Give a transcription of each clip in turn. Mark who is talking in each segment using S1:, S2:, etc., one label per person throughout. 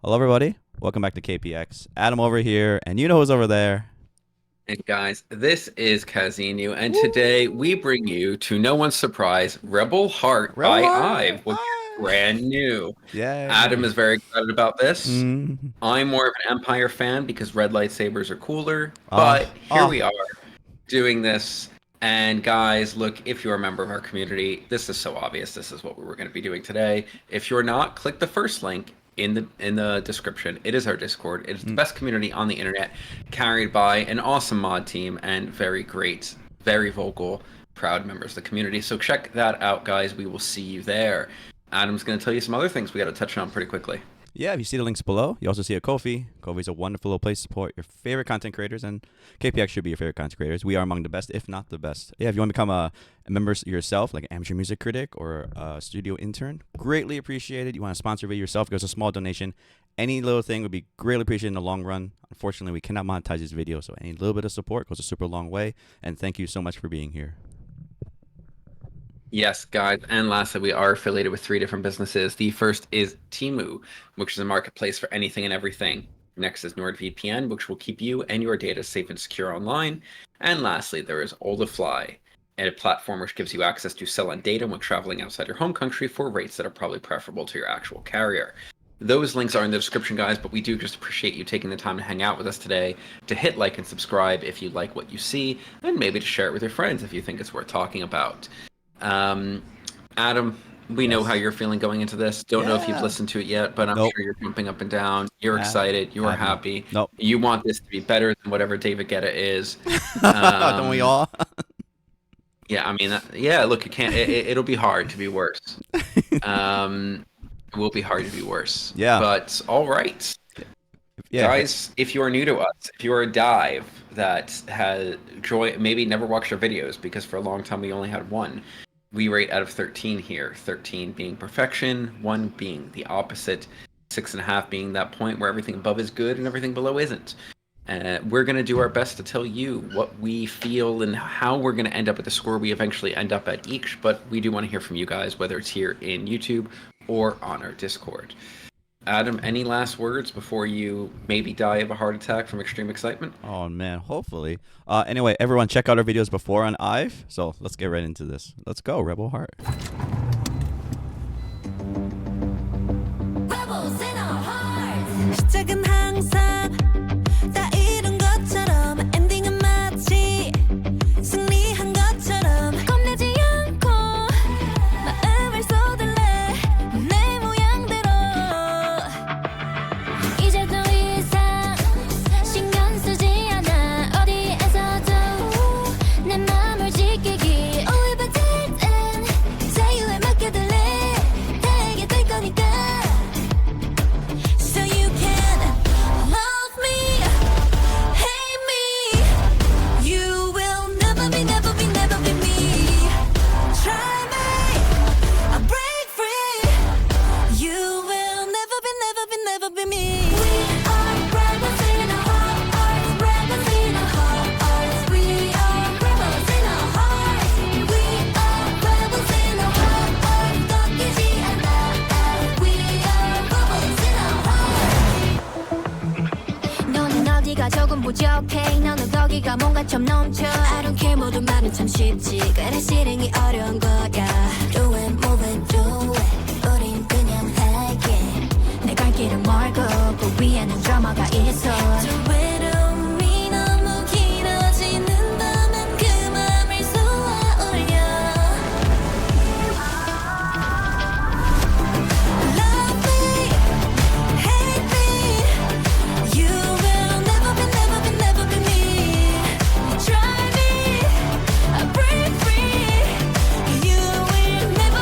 S1: Hello, everybody. Welcome back to KPX. Adam over here, and you know who's over there.
S2: And guys, this is Kazinu, and
S1: Woo!
S2: today we bring you, to no one's surprise, Rebel Heart
S1: Rebel
S2: by
S1: Heart!
S2: IVE, which is brand new. Adam
S1: Yay!
S2: is very excited about this.
S1: Mm.
S2: I'm more of an Empire fan because red lightsabers are cooler,
S1: Oh,
S2: but here
S1: oh,
S2: we are doing this. And guys, look, if you're a member of our community, this is so obvious. This is what we were going to be doing today. If you're not, click the first link in the description. It is our Discord. It is the
S1: mm.
S2: best community on the internet, carried by an awesome mod team and very great, very vocal, proud members of the community. So check that out, guys. We will see you there. Adam's going to tell you some other things we got to touch on pretty quickly.
S1: Yeah, if you see the links below, you also see a Ko-fi. Ko-fi is a wonderful little place to support your favorite content creators, and KPX should be your favorite content creators. We are among the best, if not the best. Yeah, if you want to become a member yourself, like an amateur music critic or a studio intern, greatly appreciated. You want to sponsor a video yourself, goes a small donation. Any little thing would be greatly appreciated in the long run. Unfortunately, we cannot monetize this video, so any little bit of support goes a super long way. And thank you so much for being here.
S2: Yes, guys. And lastly, we are affiliated with 3 different businesses. The first is Temu, which is a marketplace for anything and everything. Next is NordVPN, which will keep you and your data safe and secure online. And lastly, there is Oldafly, a platform which gives you access to sell on data when traveling outside your home country for rates that are probably preferable to your actual carrier. Those links are in the description, guys, but we do just appreciate you taking the time to hang out with us today, to hit like and subscribe if you like what you see, and maybe to share it with your friends if you think it's worth talking about. Adam, we know
S1: Yes.
S2: how you're feeling going into this. Don't know if you've
S1: Yeah.
S2: listened to it yet, but I'm
S1: Nope.
S2: sure you're jumping up and down. You're excited. You're happy.
S1: Nope.
S2: You want this to be better than whatever David Guetta is.
S1: Don't we all?
S2: Yeah, I mean, yeah. Look, it can't. It'll be hard to be worse. It will be hard to be worse.
S1: Yeah.
S2: But all right.
S1: Yeah.
S2: Guys, if you are new to us, if you are a dive that has maybe never watched our videos because for a long time we only had one, we rate out of 13 here. 13 being perfection, 1 being the opposite, 6.5 being that point where everything above is good and everything below isn't. We're going to do our best to tell you what we feel and how we're going to end up at the score we eventually end up at each, but we do want to hear from you guys, whether it's here in YouTube or on our Discord. Adam, any last words before you maybe die of a heart attack from extreme excitement?
S1: Oh man, hopefully. Anyway, everyone check out our videos before on IVE. So let's get right into this. Let's go, Rebel Heart.
S3: Rebels in our hearts. 시작은 항상 다 이룬 것처럼 엔딩은 마치 승리한 것처럼 겁내지 않고 마음을 쏟을래 내 모양대로 이제 더 이상 신경 쓰지 않아 어디에서도 내 맘을 지키기 Only by 땐 자유에 맡겨둘래 다하게 될 거니까 So you can love me, hate me. You will never be, never be, never be me. Try me, I'll break free. You will never be, never be, never be me. We are rebels in our hearts, rebels in our hearts. We are rebels in our hearts. We are rebels in our hearts. 꺾이지 않아. We are rebels in our hearts. 너는 어디가 조금 부족해 너는 거기가 뭔가 좀 넘쳐 I don't care 모든 말은 참 쉽지 그래 실행이 어려운 거야 Do it, move it, do it 우린 그냥 할게 내 갈 길은 멀고 그 위에는 드라마가 있어 저 외로움이 너무 길어지는다면 그 맘을 쏘아 올려 Love me, hate me. You will never be, never be, never be me. Try me, I break free. You will never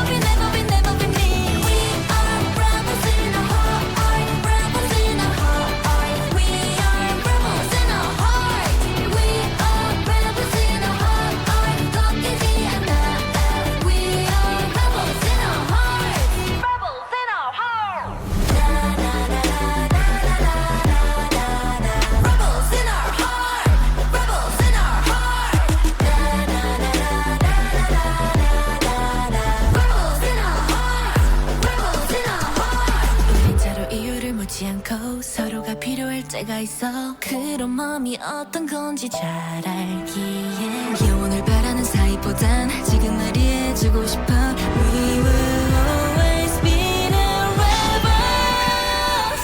S3: 묻지 않고 서로가 필요할 때가 있어 그런 마음이 어떤 건지 잘 알기에 영원을 바라는 사이보단 지금 날 이해해주고 싶어 We will always be the rebels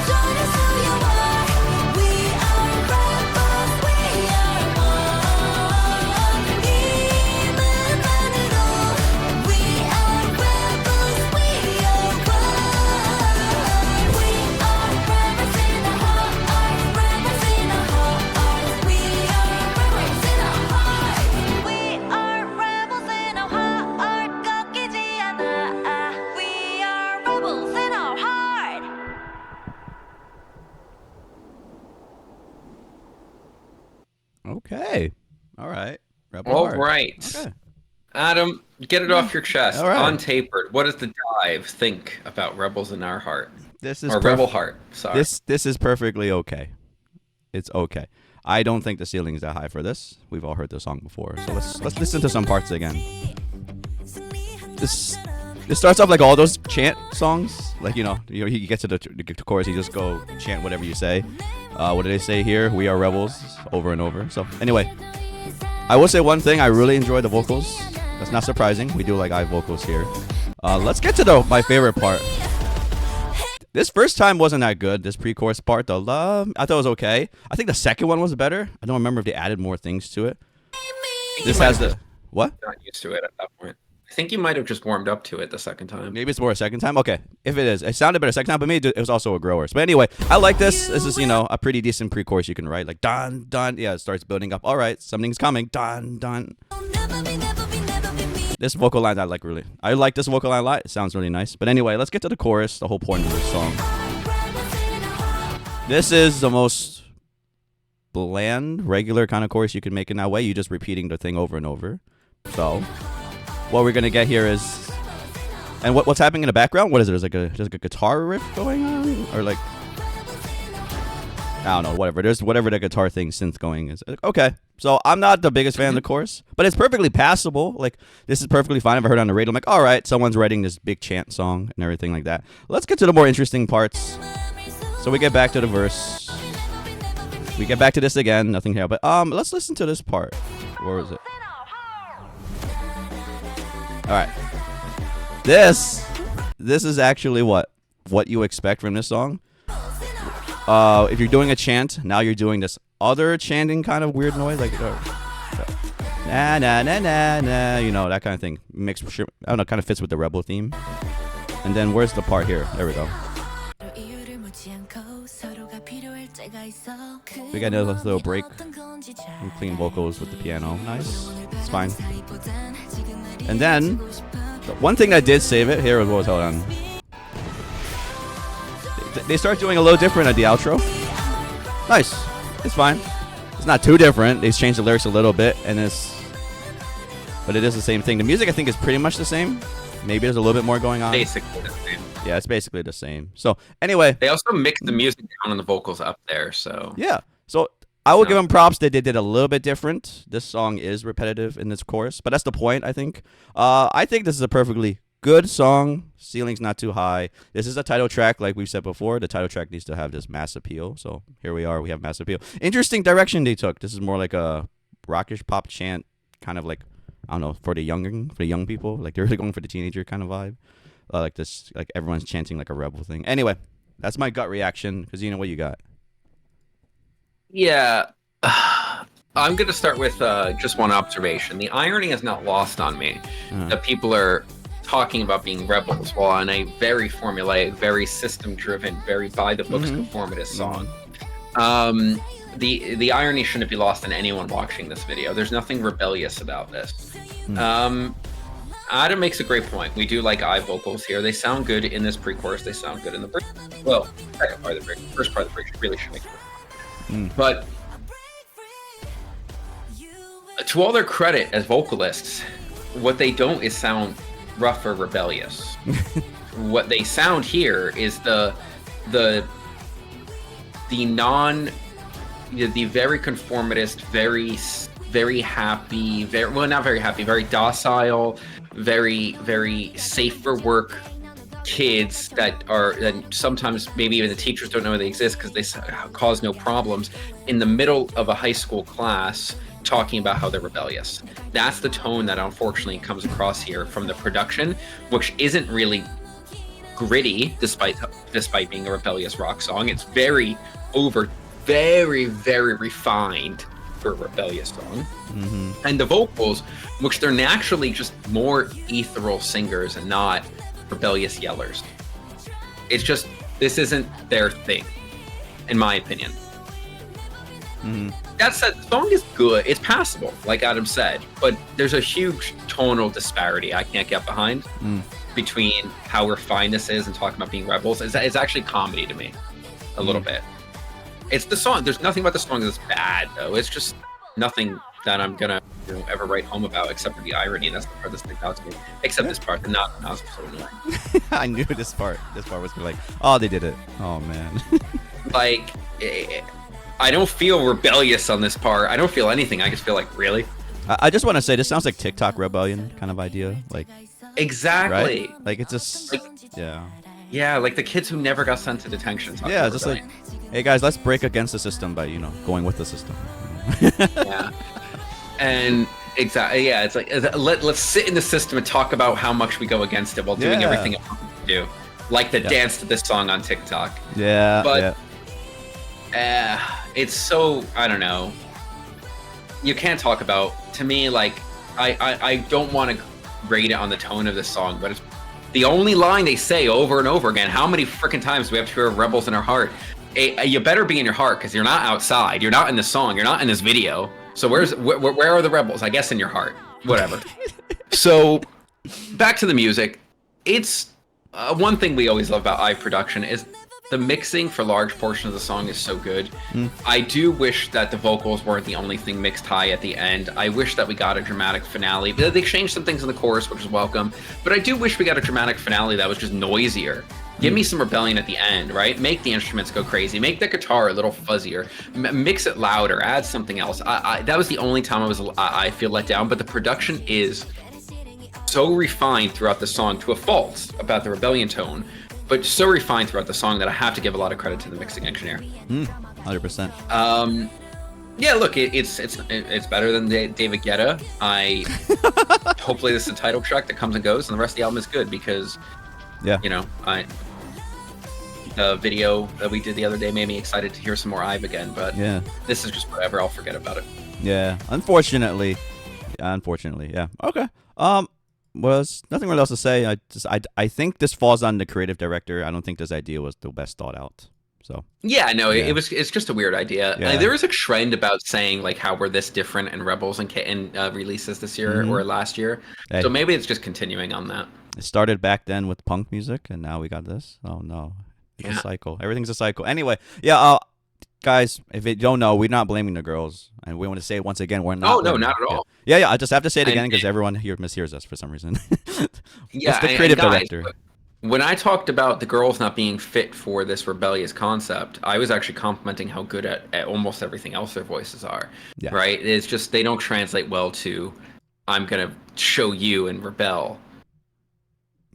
S3: Join us who you are We are rebels We are one 이름만으로 We are rebels We are one We are rebels in our hearts Rebels in our hearts We are rebels in our hearts We are rebels in our heart 꺾이지 않아 We are rebels in our heart
S1: Okay. All right. Rebel
S2: All
S1: Heart.
S2: right.
S1: Okay.
S2: Adam, get it off your chest.
S1: All right.
S2: On tapered. What does the dive think about Rebels in Our Heart?
S1: This is
S2: Or Rebel Heart. Sorry.
S1: This is perfectly okay. It's okay. I don't think the ceiling is that high for this. We've all heard the song before, so let's listen to some parts again. This starts off like all those chant songs, like you get to the chorus, you just go chant whatever you say. What do they say here? We are rebels, over and over. So anyway, I will say one thing. I really enjoy the vocals. That's not surprising. We do like IVE vocals here. Let's get to my favorite part. This first time wasn't that good. This pre-chorus part, the love, I thought it was okay. I think the second one was better. I don't remember if they added more things to it. This has the what?
S2: Not used to it at that point. I think you might have just warmed up to it the second time.
S1: Maybe it's more a second time. Okay, if it is, it sounded better second time, but maybe it was also a grower. But anyway, I like this. This is a pretty decent pre-chorus you can write, like dun dun. Yeah, it starts building up. All right, something's coming. Dun dun. This vocal line I like really. I like this vocal line a lot. It sounds really nice. But anyway, let's get to the chorus. The whole point of this song. This is the most bland, regular kind of chorus you can make in that way. You're just repeating the thing over and over. So, what we're gonna get here is, and what's happening in the background? What is it? There's like a guitar riff going on, or like, I don't know, whatever. There's whatever the guitar thing synth going is. Okay, so I'm not the biggest fan of the chorus, but it's perfectly passable. Like, this is perfectly fine. If I heard it on the radio, I'm like, all right, someone's writing this big chant song and everything like that. Let's get to the more interesting parts. So we get back to the verse. We get back to this again. Nothing here, but let's listen to this part. Where is it? All right. This is actually what you expect from this song. If you're doing a chant, now you're doing this other chanting kind of weird noise, like na na na na na, that kind of thing. I don't know, kind of fits with the Rebel theme. And then where's the part here? There we go. We got a little break. And clean vocals with the piano. Nice. It's fine. And then one thing that did save it here was, hold on. They start doing a little different at the outro. Nice. It's fine. It's not too different. They changed the lyrics a little bit, but it is the same thing. The music, I think, is pretty much the same. Maybe there's a little bit more going on.
S2: Basically the same.
S1: Yeah, it's basically the same. So anyway,
S2: they also mixed the music down and the vocals up there. So
S1: yeah. So I will give them props. They did a little bit different. This song is repetitive in this chorus, but that's the point, I think. I think this is a perfectly good song. Ceiling's not too high. This is a title track, like we've said before. The title track needs to have this mass appeal. So here we are. We have mass appeal. Interesting direction they took. This is more like a rockish pop chant, kind of like, I don't know, for the young people. Like they're really going for the teenager kind of vibe. Like this, like everyone's chanting like a rebel thing. Anyway, that's my gut reaction. Because what you got?
S2: Yeah. I'm going to start with just one observation. The irony is not lost on me that people are talking about being rebels while on a very formulaic, very system-driven, very by-the-books conformist song. The irony shouldn't be lost on anyone watching this video. There's nothing rebellious about this. Adam makes a great point. We do like IVE vocals here. They sound good in this pre-chorus. They sound good in the bridge. Well, second part of the bridge. First part of the bridge really should make it. But to all their credit as vocalists, what they don't is sound rough or rebellious. What they sound here is the very conformist, very happy, not very happy, very docile, very safe for work kids that sometimes maybe even the teachers don't know they exist because they cause no problems in the middle of a high school class talking about how they're rebellious. That's the tone that unfortunately comes across here from the production, which isn't really gritty despite being a rebellious rock song. It's very very refined for a rebellious song. And the vocals, which they're naturally just more ethereal singers and not rebellious yellers. It's just, this isn't their thing, in my opinion. That said, the song is good. It's passable, like Adam said, but there's a huge tonal disparity I can't get behind between how refined this is and talking about being rebels. It's actually comedy to me, a little bit. It's the song. There's nothing about the song that's bad, though. It's just nothing that I'm gonna ever write home about, except for the irony. And that's the part that sticks out to me. Except this part, and not so annoying.
S1: I knew this part. This part was gonna be like, oh, they did it. Oh man.
S2: Like, I don't feel rebellious on this part. I don't feel anything. I just feel like, really?
S1: I just want to say this sounds like TikTok rebellion kind of idea, like
S2: exactly.
S1: Right? Like it's just
S2: yeah, like the kids who never got sent to detention.
S1: Yeah, just rebellion. Like, hey guys, let's break against the system by going with the system.
S2: Yeah. And exactly, yeah, it's like let's sit in the system and talk about how much we go against it while doing everything else we do, like the dance to this song on TikTok.
S1: Yeah,
S2: but it's so, I don't know. You can't talk about, to me, like I don't want to rate it on the tone of this song, but it's the only line they say over and over again. How many freaking times do we have to hear rebels in our heart? You better be in your heart, because you're not outside. You're not in the song. You're not in this video. So where are the rebels? I guess in your heart. Whatever. So back to the music. It's one thing we always love about IVE production is the mixing for large portions of the song is so good. I do wish that the vocals weren't the only thing mixed high at the end. I wish that we got a dramatic finale. They changed some things in the chorus, which is welcome. But I do wish we got a dramatic finale that was just noisier. Give me some rebellion at the end, right? Make the instruments go crazy. Make the guitar a little fuzzier. Mix it louder. Add something else. That was the only time I feel let down. But the production is so refined throughout the song, to a fault about the rebellion tone, but so refined throughout the song that I have to give a lot of credit to the mixing engineer.
S1: 100%.
S2: Yeah, look, it's better than David Guetta. Hopefully this is a title track that comes and goes, and the rest of the album is good, because the video that we did the other day made me excited to hear some more IVE again, but this is just whatever. I'll forget about it.
S1: Yeah, unfortunately, yeah. Okay. Was nothing really else to say. I think this falls on the creative director. I don't think this idea was the best thought out. So it's just a weird idea. There was a trend about saying like how we're this different in Rebels and releases this year or last year. So maybe it's just continuing on that. It started back then with punk music, and now we got this. Oh no, it's a cycle. Everything's a cycle. Anyway, guys, if you don't know, we're not blaming the girls, and we want to say it once again, we're not.
S2: Oh no, not at all.
S1: Yeah. I just have to say it again because everyone here mishears us for some reason. It's the creative director.
S2: When I talked about the girls not being fit for this rebellious concept, I was actually complimenting how good at almost everything else their voices are. Yeah. Right? It's just they don't translate well to I'm gonna show you and rebel.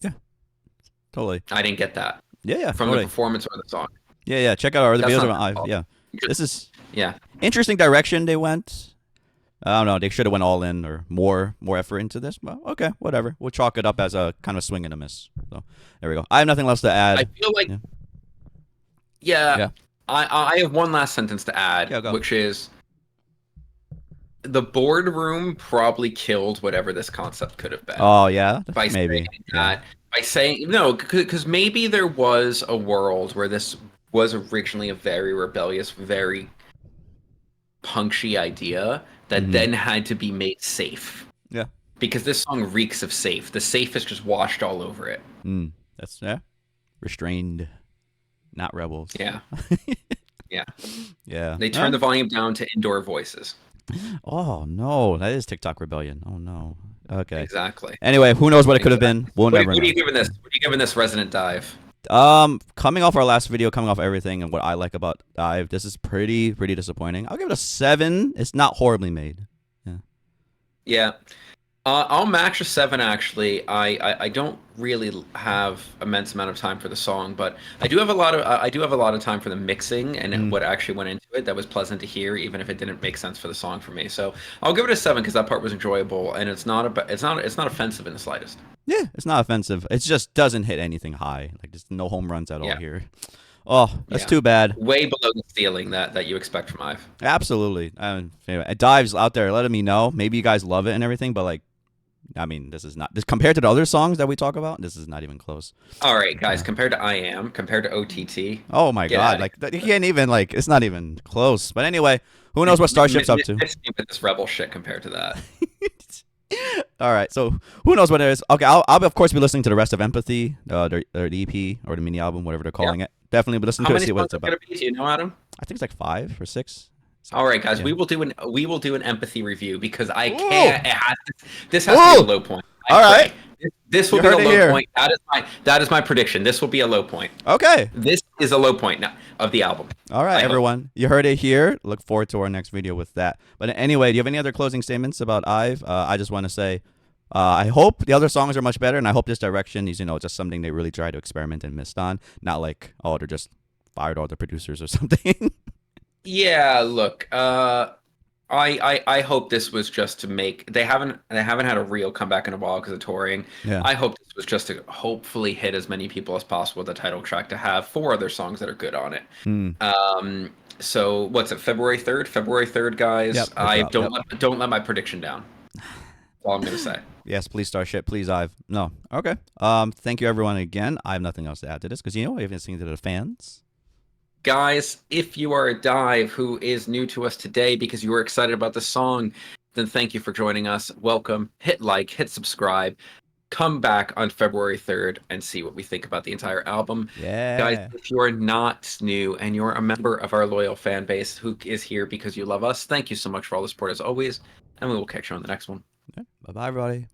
S1: Yeah. Totally.
S2: I didn't get that.
S1: Yeah.
S2: From the performance or the song.
S1: Yeah. Check out our other videos on IVE. Yeah. This is interesting direction they went. I don't know. They should have went all in or more effort into this. But okay, whatever. We'll chalk it up as a kind of swing and a miss. So there we go. I have nothing else to add.
S2: I feel like, I have one last sentence to add, which is the boardroom probably killed whatever this concept could have been.
S1: Oh yeah,
S2: by
S1: maybe
S2: saying that. By saying no, because maybe there was a world where this was originally a very rebellious, very punchy idea that then had to be made safe. Yeah. Because this song reeks of safe. The safe is just washed all over it.
S1: That's restrained, not rebels.
S2: Yeah. Yeah.
S1: Yeah.
S2: They turned the volume down to indoor voices.
S1: Oh no, that is TikTok rebellion. Oh no. Okay.
S2: Exactly.
S1: Anyway, who knows what it could have been? We'll never know.
S2: What are you giving this? What are you giving this Resident Dive?
S1: Coming off our last video, coming off everything and what I like about IVE, this is pretty disappointing. I'll give it a 7. It's not horribly made.
S2: Yeah. I'll match a 7 actually. I don't really have immense amount of time for the song, but I do have a lot of time for the mixing and
S1: Mm.
S2: what actually went into it. That was pleasant to hear, even if it didn't make sense for the song for me. So I'll give it a 7 because that part was enjoyable and it's not offensive in the slightest.
S1: Yeah, it's not offensive. It just doesn't hit anything high. Like there's no home runs at all
S2: Yeah,
S1: here. Oh, that's
S2: yeah,
S1: too bad.
S2: way below the ceiling that you expect from IVE.
S1: Absolutely. Anyway, Dives out there letting me know. Maybe you guys love it and everything, but like, I mean, this is not this compared to the other songs that we talk about. This is not even close.
S2: All right, guys,
S1: Uh,
S2: compared to I Am, compared to OTT,
S1: oh my
S2: get
S1: God!
S2: out of
S1: Like you can't even like it's not even close. But anyway, who knows what Starship's up to?
S2: Miss me with this rebel shit compared to that.
S1: All right, so who knows what it is? Okay, I'll of course be listening to the rest of Empathy, their EP or the mini album, whatever they're calling it. Definitely be listening
S2: How
S1: to it,
S2: many
S1: see what
S2: songs
S1: it's
S2: are
S1: about.
S2: gonna be? Do you know, Adam?
S1: I think it's like 5 or 6.
S2: All right, guys,
S1: Yeah.
S2: we will do an empathy review because I
S1: Ooh.
S2: can't. This has to be a
S1: Ooh.
S2: low point.
S1: All right.
S2: This will
S1: You
S2: be a
S1: heard it
S2: low
S1: here.
S2: point. That is my prediction. This will be a low point.
S1: Okay.
S2: This is a low point now of the album.
S1: All right,
S2: I hope.
S1: everyone. You heard it here. Look forward to our next video with that. But anyway, do you have any other closing statements about IVE? I just want to say, I hope the other songs are much better, and I hope this direction is, just something they really try to experiment and missed on. Not like, oh, they're just fired all the producers or something.
S2: Yeah, look, I hope this was just to make they haven't had a real comeback in a while because of touring.
S1: Yeah.
S2: I hope this was just to hopefully hit as many people as possible with the title track to have 4 other songs that are good on it.
S1: Hmm.
S2: So what's it? February 3rd? February 3rd, guys.
S1: Yep,
S2: I
S1: yep.
S2: don't let my prediction down. That's all I'm gonna say.
S1: Yes, please Starship. Please IVE. No. Okay. Thank you, everyone, again. I have nothing else to add to this because, we haven't listening to the fans.
S2: Guys, if you are a dive who is new to us today because you were excited about the song, then thank you for joining us. Welcome. Hit like, hit subscribe. Come back on February 3rd and see what we think about the entire album.
S1: Yeah.
S2: Guys, if you are not new and you're a member of our loyal fan base who is here because you love us, thank you so much for all the support as always, and we will catch you on the next one.
S1: Bye-bye, everybody.